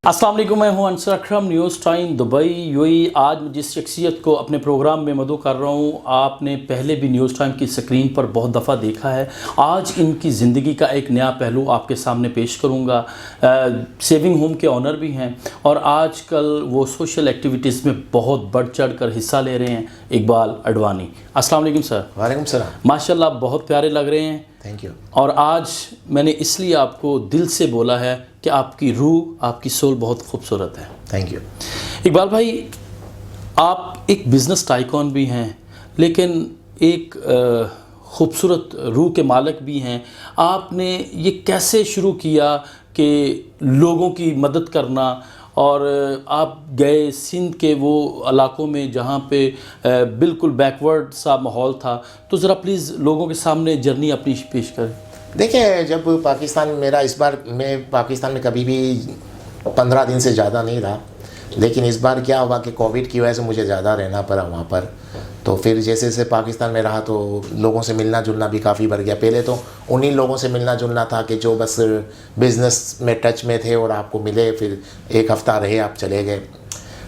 अस्सलाम वालेकुम, मैं हूं अंसर अकरम, न्यूज़ टाइम दुबई यूएई। आज मैं जिस शख्सियत को अपने प्रोग्राम में मदऊ कर रहा हूं, आपने पहले भी न्यूज़ टाइम की स्क्रीन पर बहुत दफ़ा देखा है। आज इनकी ज़िंदगी का एक नया पहलू आपके सामने पेश करूंगा। सेविंग होम के ऑनर भी हैं और आजकल वो सोशल एक्टिविटीज़ में बहुत बढ़ चढ़ कर हिस्सा ले रहे हैं। इकबाल अडवाणी, अस्सलाम वालेकुम सर। वालेकुम सलाम। माशाल्लाह बहुत प्यारे लग रहे हैं। Thank you. और आज मैंने इसलिए आपको दिल से बोला है कि आपकी रूह, आपकी सोल बहुत खूबसूरत है। Thank you. इकबाल भाई, आप एक बिज़नेस टाइकॉन भी हैं, लेकिन एक खूबसूरत रूह के मालिक भी हैं। आपने ये कैसे शुरू किया कि लोगों की मदद करना, और आप गए सिंध के वो इलाकों में जहाँ पे बिल्कुल बैकवर्ड सा माहौल था, तो ज़रा प्लीज़ लोगों के सामने जर्नी अपनी पेश करें। देखिए, जब पाकिस्तान मेरा इस बार मैं पाकिस्तान में कभी भी 15 दिन से ज़्यादा नहीं रहा, लेकिन इस बार क्या हुआ कि कोविड की वजह से मुझे ज़्यादा रहना पड़ा वहाँ पर। तो फिर जैसे जैसे पाकिस्तान में रहा तो लोगों से मिलना जुलना भी काफ़ी बढ़ गया। पहले तो उन्हीं लोगों से मिलना जुलना था कि जो बस बिज़नेस में टच में थे और आपको मिले, फिर एक हफ़्ता रहे, आप चले गए।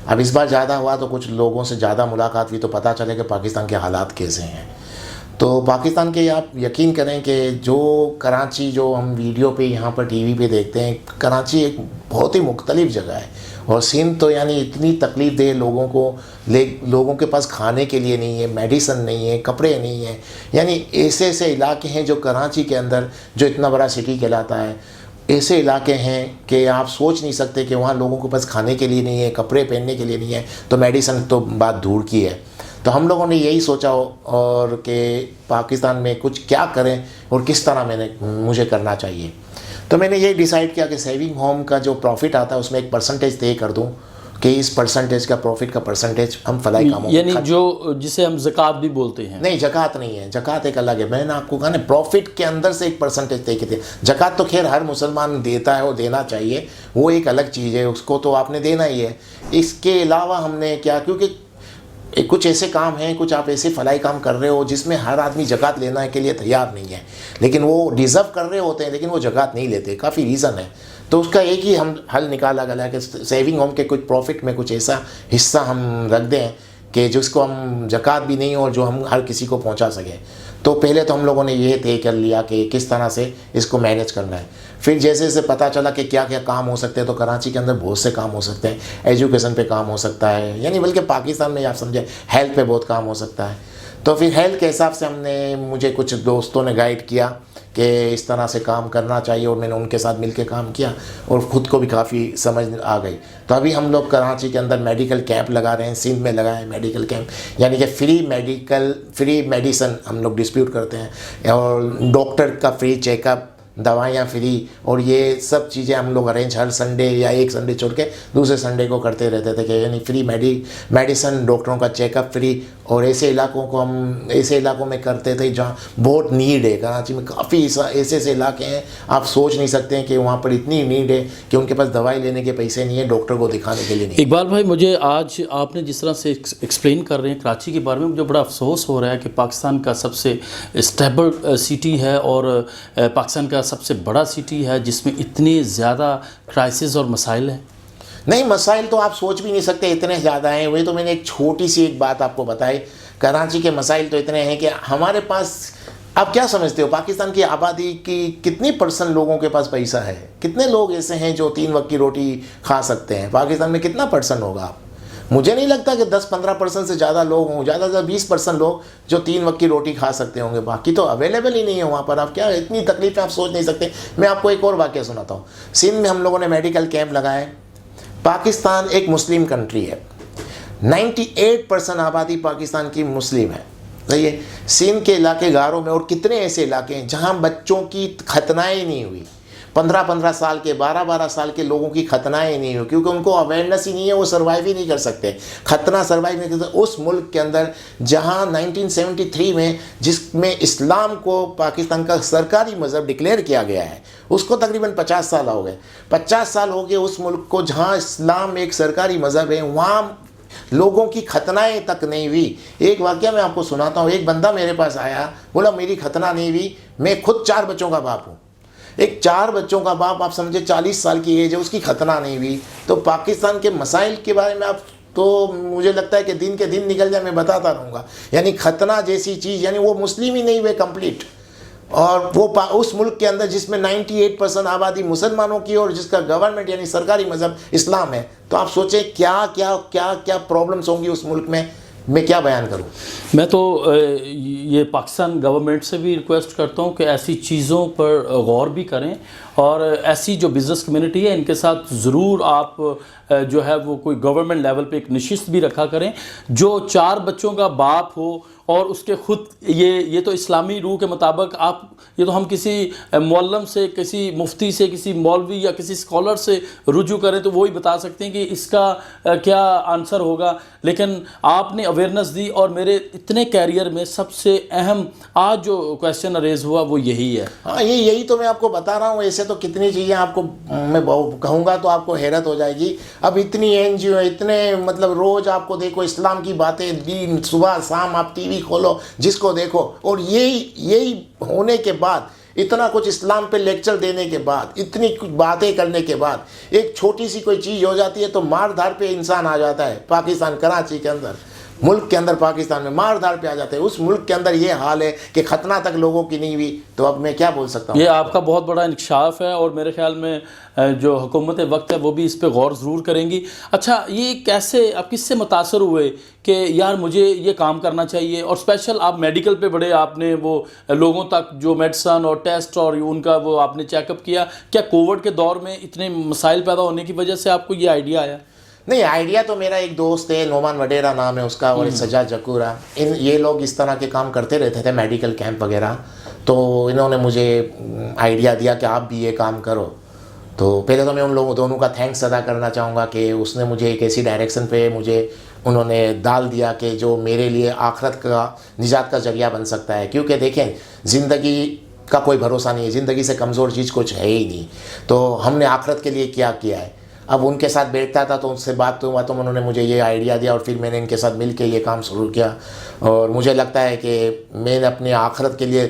अब इस बार ज़्यादा हुआ तो कुछ लोगों से ज़्यादा मुलाकात हुई, तो पता चले कि पाकिस्तान के हालात कैसे हैं। तो पाकिस्तान के आप यकीन करें कि जो कराची, जो हम वीडियो पे यहाँ पर टीवी पे देखते हैं, कराची एक बहुत ही मुख्तलिफ जगह है। और सिंध तो यानी इतनी तकलीफ़ दे लोगों को, लोगों के पास खाने के लिए नहीं है, मेडिसिन नहीं है, कपड़े नहीं है। यानी ऐसे ऐसे इलाके हैं जो कराची के अंदर, जो इतना बड़ा सिटी कहलाता है, ऐसे इलाके हैं कि आप सोच नहीं सकते कि वहाँ लोगों के पास खाने के लिए नहीं है, कपड़े पहनने के लिए नहीं है, तो मेडिसिन तो बात दूर की है। तो हम लोगों ने यही सोचा और कि पाकिस्तान में कुछ क्या करें और किस तरह मुझे करना चाहिए। तो मैंने यही डिसाइड किया कि सेविंग होम का जो प्रॉफिट आता है उसमें एक परसेंटेज तय कर दूं कि इस परसेंटेज का, प्रॉफिट का परसेंटेज हम फलाई कामों, यानी जो जिसे हम ज़कात भी बोलते हैं। नहीं, ज़कात नहीं है, ज़कात एक अलग है। मैंने आपको कहा ना, प्रॉफिट के अंदर से एक परसेंटेज तय किए थे। ज़कात तो खैर हर मुसलमान देता है और देना चाहिए, वो एक अलग चीज़ है, उसको तो आपने देना ही है। इसके अलावा हमने क्या, क्योंकि कुछ ऐसे काम हैं, कुछ आप ऐसे फलाई काम कर रहे हो जिसमें हर आदमी ज़कात लेने के लिए तैयार नहीं है, लेकिन वो डिज़र्व कर रहे होते हैं, लेकिन वो ज़कात नहीं लेते। काफ़ी रीज़न है। तो उसका एक ही हम हल निकाला गया कि सेविंग होम के कुछ प्रॉफिट में कुछ ऐसा हिस्सा हम रख दें कि जिसको हम ज़कात भी नहीं और जो हम हर किसी को पहुंचा सकें। तो पहले तो हम लोगों ने ये तय कर लिया कि किस तरह से इसको मैनेज करना है। फिर जैसे जैसे पता चला कि क्या क्या काम हो सकते हैं, तो कराची के अंदर बहुत से काम हो सकते हैं। एजुकेशन पे काम हो सकता है, यानी बल्कि पाकिस्तान में आप समझे हेल्थ पे बहुत काम हो सकता है। तो फिर हेल्थ के हिसाब से मुझे कुछ दोस्तों ने गाइड किया कि इस तरह से काम करना चाहिए, और मैंने उनके साथ मिलकर काम किया और ख़ुद को भी काफ़ी समझ आ गई। तो अभी हम लोग कराची के अंदर मेडिकल कैंप लगा रहे हैं, सिंध में लगाए मेडिकल कैंप, यानी कि फ्री मेडिसिन हम लोग डिस्ट्रीब्यूट करते हैं, और डॉक्टर का फ्री चेकअप, दवाइयाँ फ्री, और ये सब चीज़ें हम लोग अरेंज हर संडे या एक संडे छोड़ के दूसरे संडे को करते रहते थे कि यानी फ्री मेडिसिन, डॉक्टरों का चेकअप फ्री। और ऐसे इलाकों में करते थे जहाँ बहुत नीड है। कराची में काफ़ी ऐसे ऐसे इलाके हैं, आप सोच नहीं सकते हैं कि वहाँ पर इतनी नीड है कि उनके पास दवाई लेने के पैसे नहीं है, डॉक्टर को दिखाने के लिए नहीं। इकबाल भाई, मुझे आज आपने जिस तरह से एक्सप्लेन कर रहे हैं कराची के बारे में, मुझे बड़ा अफसोस हो रहा है कि पाकिस्तान का सबसे स्टेबल सिटी है और पाकिस्तान का सबसे बड़ा सिटी है जिसमें इतने ज़्यादा क्राइसिस और मसाइल हैं। नहीं, मसाइल तो आप सोच भी नहीं सकते, इतने ज़्यादा हैं। वही तो मैंने एक छोटी सी एक बात आपको बताई। कराची के मसाइल तो इतने हैं कि हमारे पास, आप क्या समझते हो पाकिस्तान की आबादी की कितनी % लोगों के पास पैसा है? कितने लोग ऐसे हैं जो 3 वक्त की रोटी खा सकते हैं? पाकिस्तान में कितना % होगा? मुझे नहीं लगता कि 10-15% से ज़्यादा लोग हों, ज़्यादा से ज़्यादा 20% लोग जो 3 वक्त की रोटी खा सकते होंगे। बाकी तो अवेलेबल ही नहीं है वहाँ पर। आप क्या, इतनी तकलीफ़ें आप सोच नहीं सकते। मैं आपको एक और वाक़या सुनाता हूँ। सिंध में हम लोगों ने मेडिकल कैंप लगाए। पाकिस्तान एक मुस्लिम कंट्री है, 98% आबादी पाकिस्तान की मुस्लिम है, सही है। सिंध के इलाके गारों में और कितने ऐसे इलाके हैं जहाँ बच्चों की खतनाएँ नहीं हुई, 15-15 साल के, 12-12 साल के लोगों की खतनाएँ नहीं हुई, क्योंकि उनको अवेयरनेस ही नहीं है, वो सर्वाइव ही नहीं कर सकते, खतना सर्वाइव नहीं कर सकते। उस मुल्क के अंदर जहाँ 1973 में, जिसमें इस्लाम को पाकिस्तान का सरकारी मज़हब डिक्लेयर किया गया है, उसको तकरीबन 50 साल हो गए। 50 साल हो गए उस मुल्क को जहाँ इस्लाम एक सरकारी मज़हब है, वहाँ लोगों की खतनाएँ तक नहीं हुई। एक वाक़या मैं आपको सुनाता हूँ। एक बंदा मेरे पास आया, बोला मेरी खतना नहीं हुई, मैं खुद 4 बच्चों का बाप हूँ। एक 4 बच्चों का बाप, आप समझे 40 साल की एज है, उसकी खतना नहीं हुई। तो पाकिस्तान के मसाइल के बारे में आप, तो मुझे लगता है कि दिन के दिन निकल जाए मैं बताता रहूँगा। यानी खतना जैसी चीज़, यानी वो मुस्लिम ही नहीं हुए कंप्लीट, और वो उस मुल्क के अंदर जिसमें 98% आबादी मुसलमानों की और जिसका गवर्नमेंट यानी सरकारी मज़हब इस्लाम है। तो आप सोचें क्या क्या क्या क्या प्रॉब्लम्स होंगी उस मुल्क में, मैं क्या बयान करूं। मैं तो ये पाकिस्तान गवर्नमेंट से भी रिक्वेस्ट करता हूं कि ऐसी चीज़ों पर गौर भी करें, और ऐसी जो बिज़नेस कम्युनिटी है इनके साथ ज़रूर आप जो है वो कोई गवर्नमेंट लेवल पे एक नशिस्त भी रखा करें, जो 4 बच्चों का बाप हो और उसके खुद ये तो इस्लामी रूह के मुताबिक आप, ये तो हम किसी मौलम से, किसी मुफ्ती से, किसी मौलवी या किसी स्कॉलर से रुजू करें तो वो ही बता सकते हैं कि इसका क्या आंसर होगा। लेकिन आपने अवेयरनेस दी, और मेरे इतने कैरियर में सबसे अहम आज जो क्वेश्चन रेज हुआ वो यही है। हाँ, यही तो मैं आपको बता रहा हूँ। ऐसे तो कितनी चीज़ें आपको मैं कहूँगा तो आपको हैरत हो जाएगी। अब इतनी NGO, इतने मतलब रोज़ आपको देखो इस्लाम की बातें, दिन सुबह शाम आप TV खोलो जिसको देखो, और यही होने के बाद, इतना कुछ इस्लाम पे लेक्चर देने के बाद, इतनी कुछ बातें करने के बाद, एक छोटी सी कोई चीज़ हो जाती है तो मार धार पे इंसान आ जाता है। पाकिस्तान, कराची के अंदर, मुल्क के अंदर पाकिस्तान में मार धार पे आ जाते हैं। उस मुल्क के अंदर ये हाल है कि खतना तक लोगों की नहीं हुई, तो अब मैं क्या बोल सकता हूँ। ये आपका बहुत बड़ा इंकशाफ है, और मेरे ख्याल में जो हुकूमत वक्त है वो भी इस पे गौर ज़रूर करेंगी। अच्छा, ये कैसे, आप किससे मुतासर हुए कि यार मुझे ये काम करना चाहिए, और स्पेशल आप मेडिकल पे बड़े, आपने वो लोगों तक जो मेडिसन और टेस्ट और उनका वो आपने चेकअप किया, क्या कोविड के दौर में इतने मसाइल पैदा होने की वजह से आपको ये आइडिया आया? नहीं, आइडिया तो मेरा एक दोस्त है, नोमान वडेरा नाम है उसका, और सजा जकूरा, ये लोग इस तरह के काम करते रहते थे, मेडिकल कैंप वगैरह। तो इन्होंने मुझे आइडिया दिया कि आप भी ये काम करो। तो पहले तो मैं उन लोगों दोनों का थैंक्स अदा करना चाहूँगा कि उसने मुझे एक ऐसी डायरेक्शन पे मुझे उन्होंने डाल दिया कि जो मेरे लिए आखिरत का निजात का जरिया बन सकता है। क्योंकि देखें, ज़िंदगी का कोई भरोसा नहीं है, ज़िंदगी से कमज़ोर चीज़ कुछ है ही नहीं। तो हमने आखिरत के लिए क्या किया है। अब उनके साथ बैठता था तो उनसे बात हुआ, तो उन्होंने मुझे ये आइडिया दिया, और फिर मैंने इनके साथ मिल के ये काम शुरू किया। और मुझे लगता है कि मैंने अपनी आखिरत के लिए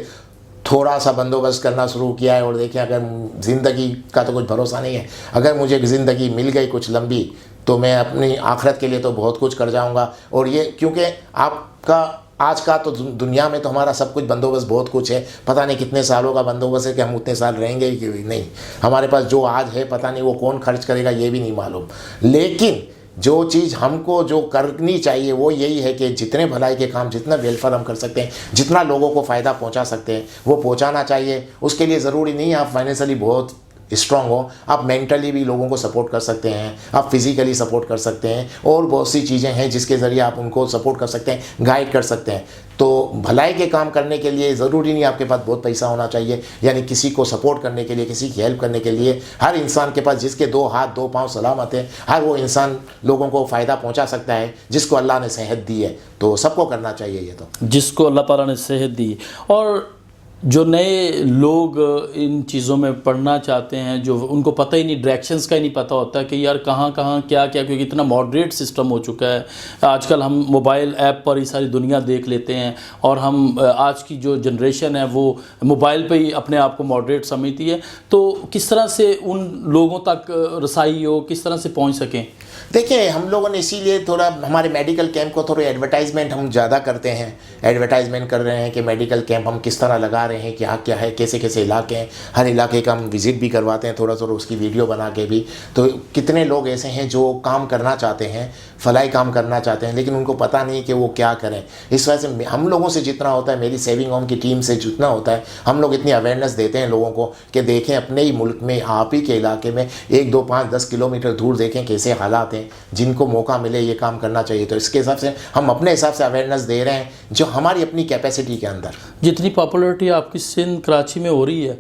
थोड़ा सा बंदोबस्त करना शुरू किया है। और देखिए, अगर ज़िंदगी का तो कुछ भरोसा नहीं है, अगर मुझे ज़िंदगी मिल गई कुछ लंबी, तो मैं अपनी आखिरत के लिए तो बहुत कुछ कर जाऊंगा। और ये क्योंकि आपका आज का तो दुनिया में तो हमारा सब कुछ बंदोबस्त बहुत कुछ है, पता नहीं कितने सालों का बंदोबस्त है कि हम उतने साल रहेंगे ही कि नहीं। हमारे पास जो आज है पता नहीं वो कौन खर्च करेगा, ये भी नहीं मालूम। लेकिन जो चीज़ हमको जो करनी चाहिए वो यही है कि जितने भलाई के काम, जितना वेलफेयर हम कर सकते हैं, जितना लोगों को फ़ायदा पहुंचा सकते हैं वो पहुंचाना चाहिए। उसके लिए ज़रूरी नहीं है आप फाइनेंशियली बहुत स्ट्रांग हो, आप मेंटली भी लोगों को सपोर्ट कर सकते हैं, आप फिज़िकली सपोर्ट कर सकते हैं, और बहुत सी चीज़ें हैं जिसके ज़रिए आप उनको सपोर्ट कर सकते हैं, गाइड कर सकते हैं। तो भलाई के काम करने के लिए ज़रूरी नहीं आपके पास बहुत पैसा होना चाहिए, यानी किसी को सपोर्ट करने के लिए, किसी की हेल्प करने के लिए हर इंसान के पास, जिसके 2 हाथ 2 पाँव सलामत है, हर वो इंसान लोगों को फ़ायदा पहुँचा सकता है जिसको अल्लाह ने सेहत दी है। तो सबको करना चाहिए ये, तो जिसको अल्लाह ताला ने सेहत दी। और जो नए लोग इन चीज़ों में पढ़ना चाहते हैं, जो उनको पता ही नहीं, डायरेक्शंस का ही नहीं पता होता कि यार कहाँ कहाँ क्या क्या, क्योंकि इतना मॉडरेट सिस्टम हो चुका है आजकल। हम मोबाइल ऐप पर ही सारी दुनिया देख लेते हैं, और हम आज की जो जनरेशन है वो मोबाइल पे ही अपने आप को मॉडरेट समझती है। तो किस तरह से उन लोगों तक रसाई हो, किस तरह से पहुँच सकें? देखिए, हम लोगों ने इसीलिए थोड़ा हमारे मेडिकल कैंप को थोड़ी एडवर्टाइजमेंट हम ज़्यादा करते हैं, एडवर्टाइजमेंट कर रहे हैं कि मेडिकल कैंप हम किस तरह लगा रहे हैं, क्या क्या है, कैसे कैसे इलाके हैं, हर इलाके का हम विज़िट भी करवाते हैं, थोड़ा थोड़ा उसकी वीडियो बना के भी। तो कितने लोग ऐसे हैं जो काम करना चाहते हैं, फलाई काम करना चाहते हैं, लेकिन उनको पता नहीं कि वो क्या करें। इस वजह से हम लोगों से जितना होता है, मेरी सेविंग होम की टीम से जितना होता है, हम लोग इतनी अवेयरनेस देते हैं लोगों को कि देखें अपने ही मुल्क में, आप ही के इलाके में 1, 2, 5, 10 किलोमीटर दूर देखें कैसे हालात हैं। जिनको मौका मिले ये काम करना चाहिए। तो इसके हिसाब से हम अपने हिसाब से अवेयरनेस दे रहे हैं, जो हमारी अपनी कैपेसिटी के अंदर। जितनी पॉपुलरिटी आपकी सिंध कराची में हो रही है,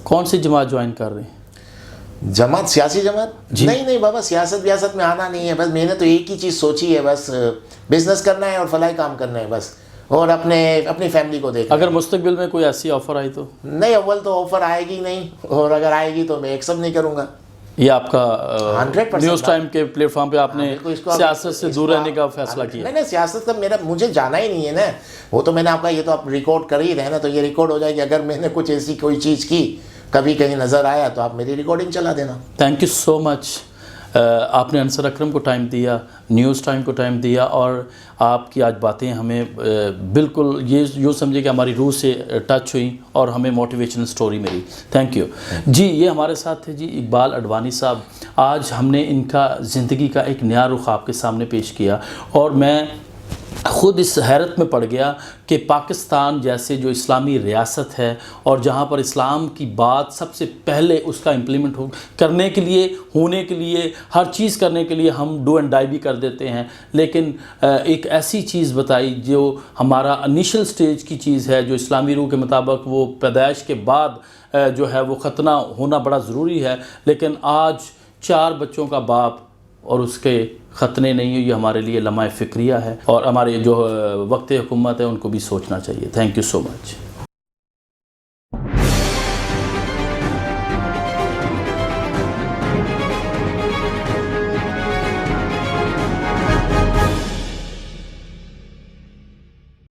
कौन सी जमात ज्वाइन कर रहे हैं? जमात, सियासी जमात? नहीं बाबा, सियासत व्यासत में आना नहीं है। बस मैंने तो एक ही चीज़ सोची है, बस बिजनेस करना है और फलाई काम करना है बस, और अपनी फैमिली को देखना। अगर मुस्तकबिल में कोई ऐसी ऑफ़र आई तो? नहीं, अव्वल तो ऑफ़र आएगी नहीं, और अगर आएगी तो मैं एक्सेप्ट नहीं करूँगा। ये आपका 100% न्यूज़ टाइम के प्लेटफॉर्म पे आपने सियासत से दूर रहने का फैसला किया? नहीं, सियासत का मुझे जाना ही नहीं है ना। वो तो मैंने आपका, ये तो आप रिकॉर्ड कर ही रहे हैं ना, तो ये रिकॉर्ड हो जाएगी। अगर मैंने कुछ ऐसी कोई चीज़ की कभी कहीं नज़र आया तो आप मेरी रिकॉर्डिंग चला देना। Thank you so much. आपने अंसर अकरम को टाइम दिया, न्यूज़ टाइम को टाइम दिया, और आपकी आज बातें हमें बिल्कुल ये यूँ समझे कि हमारी रूह से टच हुई और हमें मोटिवेशनल स्टोरी मिली। थैंक यू जी। ये हमारे साथ थे जी इकबाल अडवाणी साहब। आज हमने इनका ज़िंदगी का एक नया रुख आपके सामने पेश किया, और मैं ख़ुद इस हैरत में पड़ गया कि पाकिस्तान जैसे जो इस्लामी रियासत है, और जहाँ पर इस्लाम की बात सबसे पहले उसका इम्प्लीमेंट करने के लिए, होने के लिए, हर चीज़ करने के लिए हम डू एंड डाई भी कर देते हैं, लेकिन एक ऐसी चीज़ बताई जो हमारा इनिशियल स्टेज की चीज़ है, जो इस्लामी रूह के मुताबिक वो पैदाइश के बाद जो है वो ख़तना होना बड़ा ज़रूरी है, लेकिन आज 4 बच्चों का बाप और उसके ख़तने नहीं है, ये हमारे लिए लम्हा फ़िक्रिया है, और हमारे जो वक्त हुकूमत है उनको भी सोचना चाहिए। Thank you so much.